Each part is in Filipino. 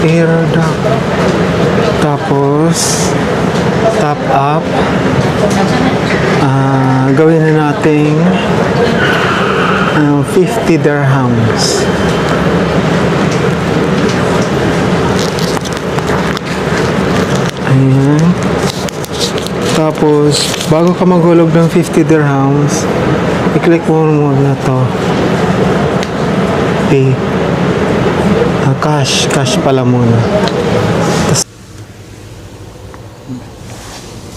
air duct. Tapos, top up. Gawin na nating 50 dirhams. Ayan. Tapos, bago ka maghulog ng 50 dirhams, i-click mo muna to. Pay. Cash pala muna. Tas,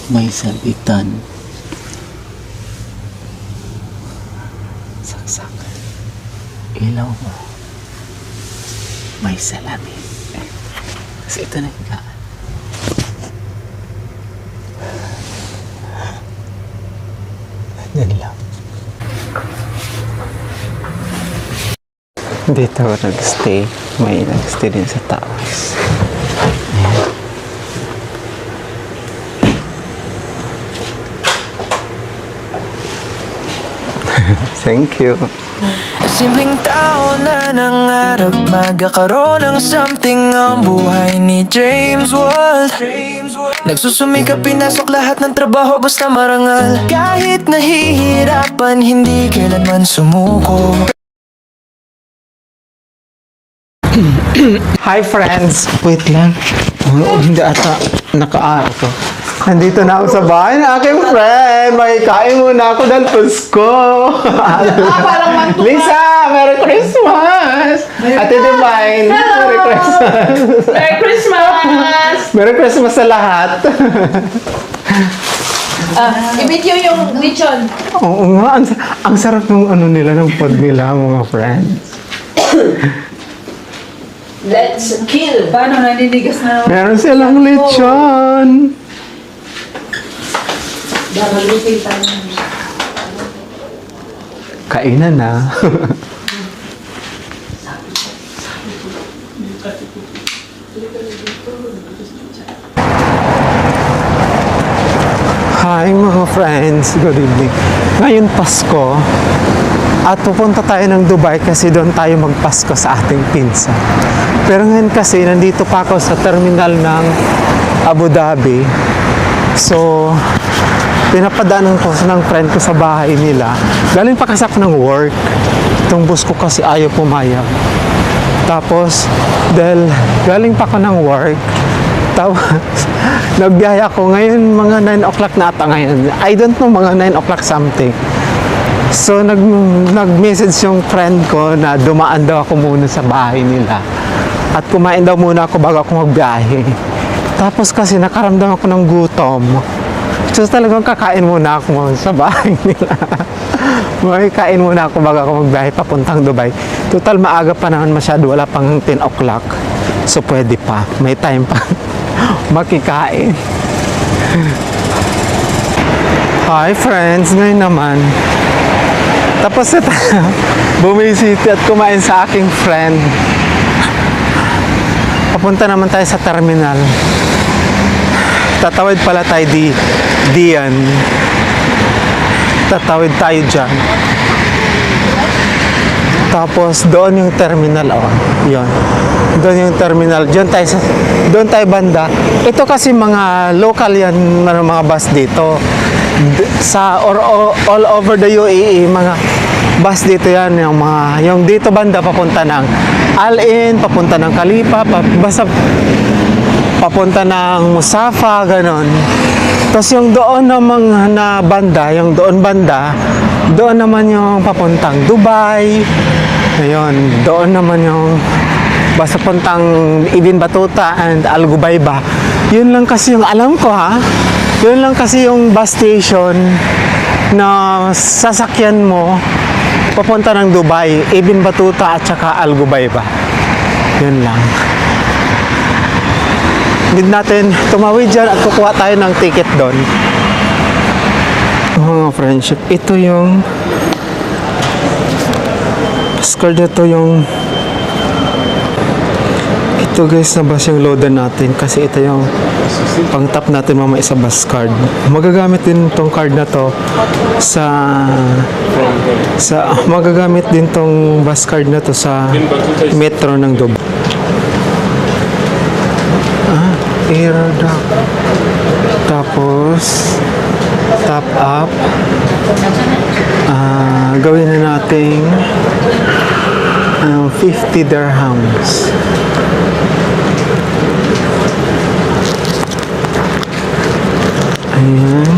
May salitan. Saksakan. Ilaw mo. May salamin. Kasi ito na higaan. yan lang. Dito ako nag-stay. May nag-stay din sa taas. Ayan. Thank you. Simpleng tao na nangarap magkakaroon ng something ang buhay ni James Walt. Nagsusumikap, pinasok lahat ng trabaho basta marangal. Kahit nahihirapan, hindi kailanman sumuko. Hi friends! Wait lang. Hindi ata naka-araw ko. Nandito na ako sa bahay ng aking friend. May kain muna ako dahil Pasko. Lisa, Merry Christmas! Ate Divine, Merry Christmas! Merry Christmas! Merry Christmas sa lahat. I-video yung lechon. Oo nga, ang sarap ng ano nila, ng pod nila, mga friends. Let's kill! Paano naninigas na? Meron silang lechon. Mag-refill tayo. Kainan na. Hi mga friends, good evening. Ngayon Pasko at pupunta tayo ng Dubai kasi doon tayo magpasko sa ating pinsa. Pero ngayon kasi nandito pa ako sa terminal ng Abu Dhabi. So, pinapadaanan ko ng friend ko sa bahay nila. Galing pa kasi ako ng work. Itong bus ko kasi ayaw pumayag. Tapos, dahil galing pa ako ng work, tapos, nagbiyaya ako ngayon, mga 9 o'clock na ata ngayon. I don't know, mga 9 o'clock something. So, nag-message yung friend ko na dumaan daw ako muna sa bahay nila. At kumain daw muna ako bago ako magbiyahe. Tapos kasi nakaramdam ako ng gutom. So talagang kakain muna ako sa bahay nila. May kain muna ako bago ako magbiyahe papuntang Dubai. Total maaga pa naman masyado, wala pang 10 o'clock. So pwede pa, may time pa makikain. Hi friends, ngayon naman. Tapos na tayo bumisita at kumain sa aking friend. Papunta naman tayo sa terminal. Tatawid pala tayo diyan. Tatawid tayo dyan. Tapos doon yung terminal, oh. Yun. Doon yung terminal. Doon tayo banda. Ito kasi mga local yan, mga bus dito. All over the UAE, mga bus dito yan, yung dito banda papunta ng Al Ain, papunta ng Khalifa, basta papunta ng Musafa, ganon. Tapos yung doon namang na banda, yung doon banda, doon naman yung papuntang Dubai. Ayun, doon naman yung basta puntang Ibn Battuta and Al Gubayba. Yun lang kasi yung alam ko, ha. Yun lang kasi yung bus station na sasakyan mo papunta ng Dubai, Ibn Battuta at saka Al Gubayba. Yun lang. Need natin tumawid dyan at kukuha tayo ng ticket doon. Mga friendship, ito yung card na to, yung ito guys, na bus yung loadan natin kasi ito yung pang tap natin mamaya sa bus card. Magagamit din tong card na to magagamit din tong bus card na to sa metro ng Dubai. Air duct. Tapos, top up. Gawin na natin 50 dirhams. Ayan.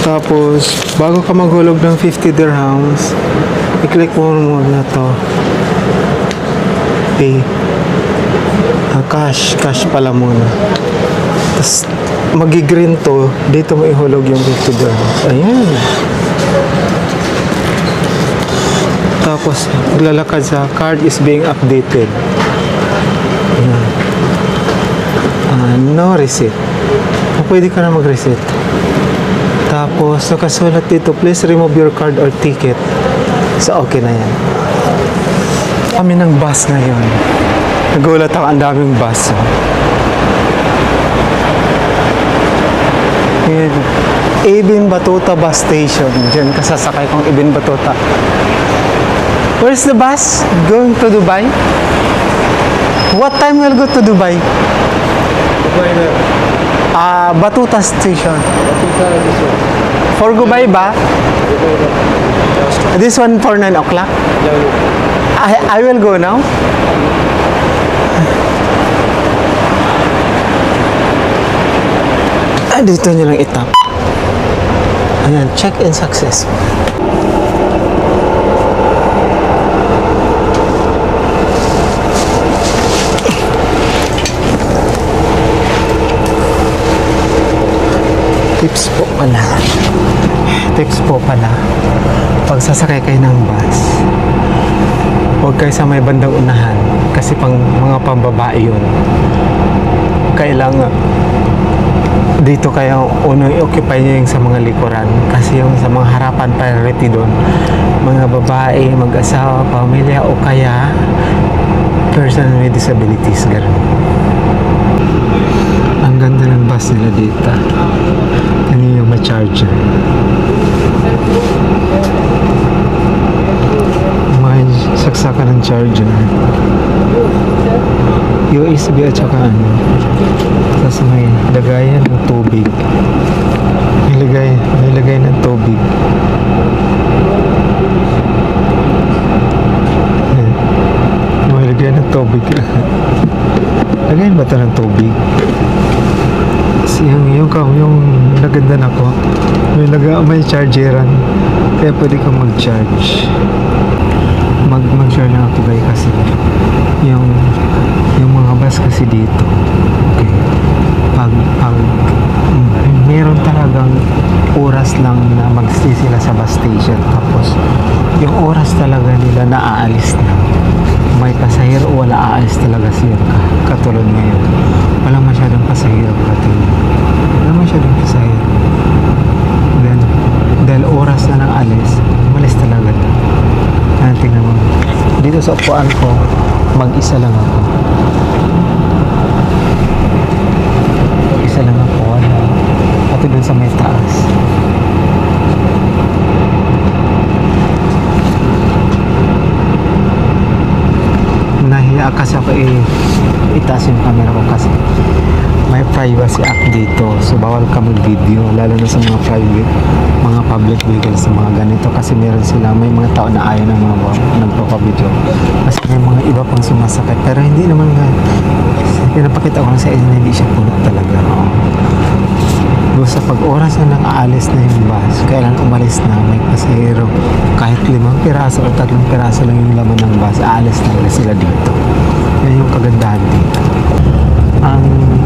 Tapos, bago ka maghulog ng 50 dirhams, i-click mo muna to. Pay. Cash pala muna. Tapos, magi-green to, dito mo ihulog yung 50 dirhams. Ayan. Tapos, lalakad sa card is being updated. Ayan. No receipt. Pwede ka na mag-reset. Tapos, nakasulat dito, please remove your card or ticket. So, okay na yan. Kami ng bus ngayon. Nagulat ako, ang daming bus. Yan. Ibn Battuta bus station. Diyan kasasakay kong Ibn Battuta. Where's the bus? Going to Dubai? What time we'll go to Dubai? Battuta station. For Dubai ba? This one for 9 o'clock? I will go now. Dito nyo lang itap. Ayan, check-in success. Tips po pala. Pag sasakay kayo ng bus, huwag kayo sa may bandang unahan kasi pang mga pambabae yun. Kailangan dito kayo unang i-occupy nyo yung sa mga likuran kasi yung sa mga harapan priority doon mga babae, mag-asawa, pamilya o kaya person with disabilities, gano'n. Ang ganda ng bus nila dito. Ano yung may charger. May saksakan ng charger. USB at saka ano. Tapos may lagayan ng tubig. May lagay ng tubig. May lagay ng tubig. Lagayan ba ito ng tubig? Yung naganda na ko, may chargeran, kaya pwede kang mag-charge. Mag-share lang ako guys kasi yung mga bus kasi dito, okay, pag meron talagang oras lang na mag-stay sila sa bus station, tapos yung oras talaga nila na aalis na, may pasahero o wala, aalis talaga siya. Katulad ngayon, walang masyadong pasahero katulad. Walang masyadong pasahero. Then, dahil oras na ng alis, umalis talaga na. Tingnan mo. Dito sa upuan ko, mag-isa lang ako. Isa lang ako. Wala. Pati dun sa may taas. Nahiya kasi ako itaas yung camera ko kasi may privacy act dito, so bawal ka mag-video lalo na sa mga private, mga public vehicles, sa mga ganito kasi meron sila, may mga tao na ayaw ng mga nagpapabideo kasi may mga iba pang sumasakit pero hindi naman nga, pinapakita ko lang sa inyo na hindi siya puno talaga. Basta pag oras na nang aalis na yung bus, kailan umalis na, may pasahero kahit 5 piraso o 3 piraso lang yung laman ng bus, aalis na sila dito. Yan yung kagandahan dito.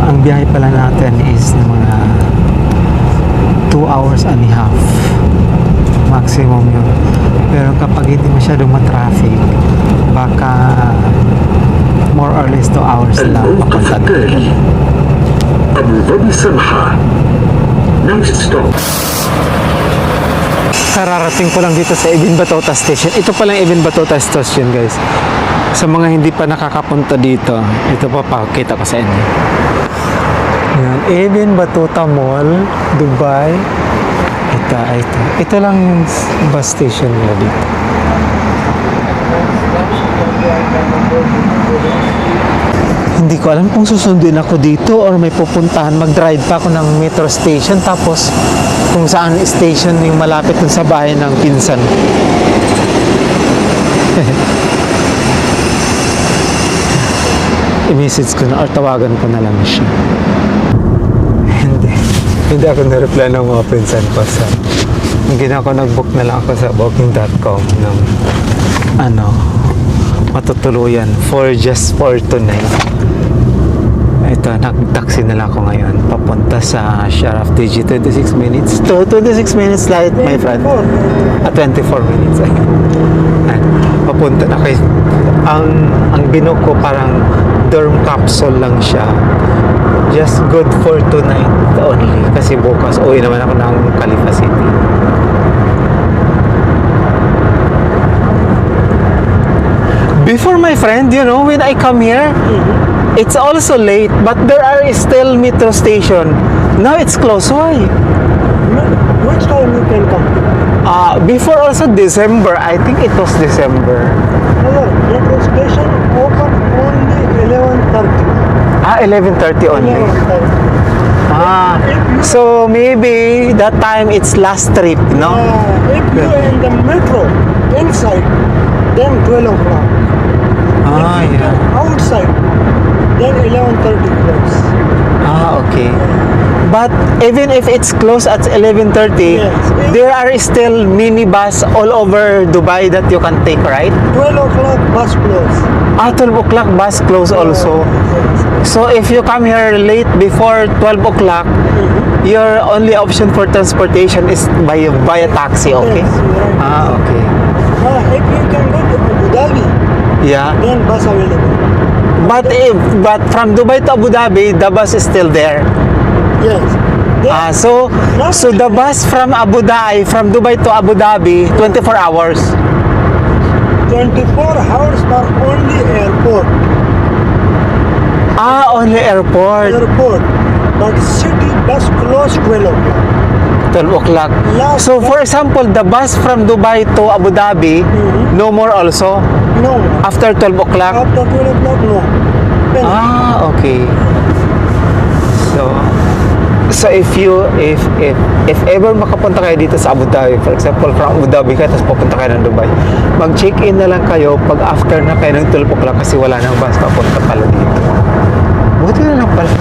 Ang biyahe pala natin is na mga 2 hours and a half maximum yun, pero kapag hindi masyadong matraffic baka more or less 2 hours lang papunta dito. Abu Dhabi Samha. Next stop. Kararating ko lang dito sa Ibn Battuta Station. Ito palang Ibn Battuta Station guys. Sa mga hindi pa nakakapunta dito, ito pa pakita ko sa inyo. Yan, Ibn Battuta Mall, Dubai. Ito lang yung bus station nila dito. Hindi Hindi ko alam kung susunduin ako dito or may pupuntahan. Mag-drive pa ako ng metro station tapos kung saan station yung malapit dun sa bahay ng pinsan. I-message ko na or tawagan ko na lang siya. Hindi ako na-reply ng mga pinsan ko sa ginawa ko, nag-book na lang ako sa booking.com ng matutuluyan just for tonight. Ito, nag-taxi na lang ako ngayon papunta sa Sharaf DG. 26 minutes 26 flight, my friend. 24 minutes. Papunta na kayo. Ang binook ko parang dorm capsule lang siya. Just good for tonight only. Kasi bukas uwi naman ako ng Khalifa City. Before, my friend, when I come here, it's also late, but there are still metro station. Now it's closed. Why? Which time you can come? Before also December. I think it was December. Metro station open only 11:30. 11:30 only. 11:30. So maybe that time it's last trip, no? If you in the metro inside, then 12 o'clock. Yeah. Outside, then 11:30 close. Okay. But even if it's closed at 11:30, Yes. there are still minibus all over Dubai that you can take, right? 12 o'clock bus close. 12 o'clock bus close also. Yes. So if you come here late before 12 o'clock, your only option for transportation is by a taxi, okay? Yes, right. Okay. If you can go to Abu Dhabi, Yeah. then bus available. But from Dubai to Abu Dhabi, the bus is still there. Yes. Then So the bus from Dubai to Abu Dhabi, 24 hours. 24 hours for only airport. Only airport. Airport. But city bus close 12 o'clock. 12 o'clock. Last So for example, the bus from Dubai to Abu Dhabi, no more also No. after 12 o'clock. After 12 o'clock, no. Then Okay. So if ever makapunta kayo dito sa Abu Dhabi, for example, from Abu Dhabi kayo tapos pupunta kayo ng Dubai, mag-check-in na lang kayo pag after na kayo ng 12 o'clock kasi wala nang bus papunta pala dito. Buti na lang pala.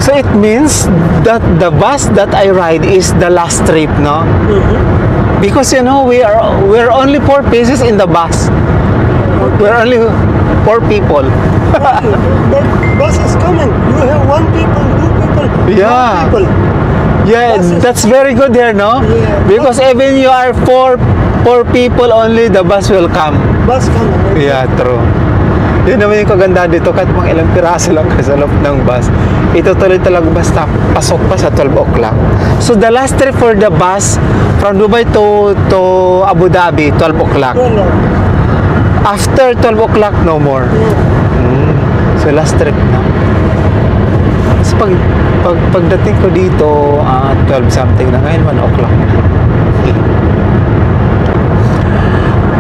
So it means that the bus that I ride is the last trip, no? Because we're only 4 pieces in the bus. We're only 4 people. but bus is coming. You have 1 people, 2 people, Yeah. 1 people. Yeah, Bus is that's very good here, no? Yeah. Because even you are 4 people only, the bus will come. Bus coming. Yeah, true. Yun naman yung kagandahan dito, kahit mga ilang piraso lang ka sa loob ng bus, ito tuloy talaga basta pasok pa sa 12 o'clock. So the last trip for the bus from Dubai to Abu Dhabi, 12 o'clock. 12 o'clock. After 12 o'clock, no more. So last trip na. So pagdating ko dito, 12 something na, ngayon 1 o'clock na.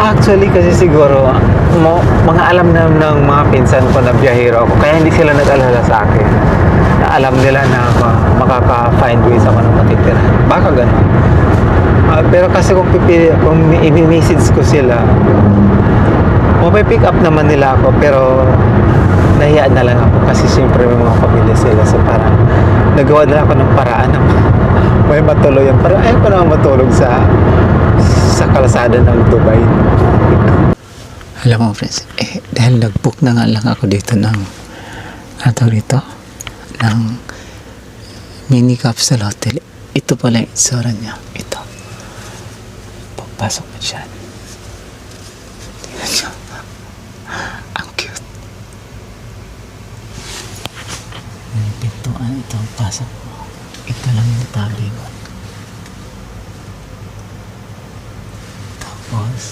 Actually, kasi siguro, mga alam na ng mga pinsan ko na biyahero ako, kaya hindi sila nag-alala sa akin. Na alam nila na makaka-find ways ako ng matitira. Baka ganun. Pero kasi kung i-message ko sila, pick up naman nila ako, pero nahiyaan na lang ako kasi siyempre may mga pamilya sila. So parang nagawa na ako ng paraan na may matuluyan. Parang ayaw ko naman matulog sa kalsada ng Dubai. Alam mo, friends, dahil nag-book na nga lang ako dito ng mini capsule hotel. Ito pala yung itsura niya. Ito. Pagpasok mo dyan. Tingnan niyo. Ang cute. Yung pintuan, ito ang pasok mo. Ito lang yung tabi mo. Tapos,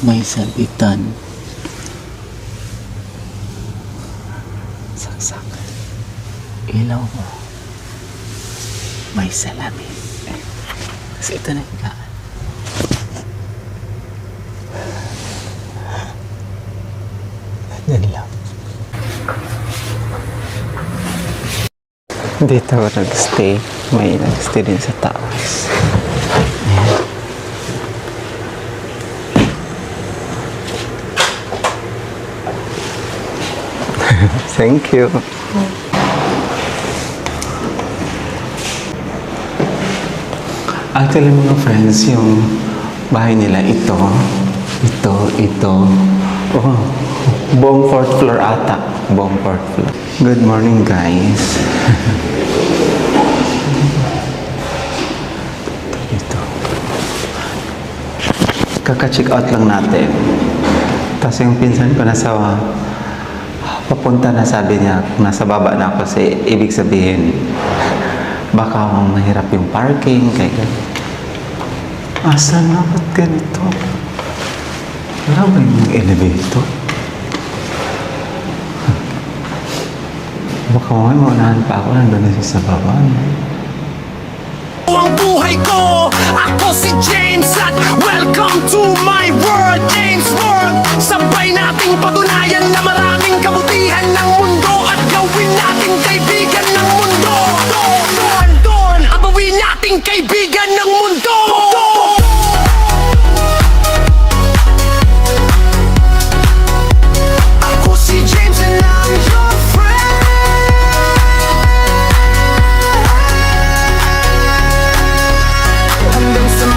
may salbitan. Saksakan. Ilaw mo. May salamin. Kasi ito na higaan. Yan lang. Dito ako nag-stay. May nag-stay din sa taas. Ayan. Thank you. Actually mga friends, yung bahay nila ito. Oh, buong fourth floor ata. Buong fourth floor. Good morning guys. Ito. Kaka-check out lang natin. Tapos yung pinsan ko nasa papunta na, sabi niya nasa baba na ako, kasi ibig sabihin baka mahirap yung parking kaya ganun. Asan na? Ba't ganito? Wala ba yung elevator? Baka may maunahan pa ako, nandun na siya sa baba. Ang buhay ko, ako si James at welcome to my world, James World. Sabay nating patunayan na maraming kabutihan ng mundo at gawin nating kaibigan ng mundo. Doon, abawin nating kaibigan.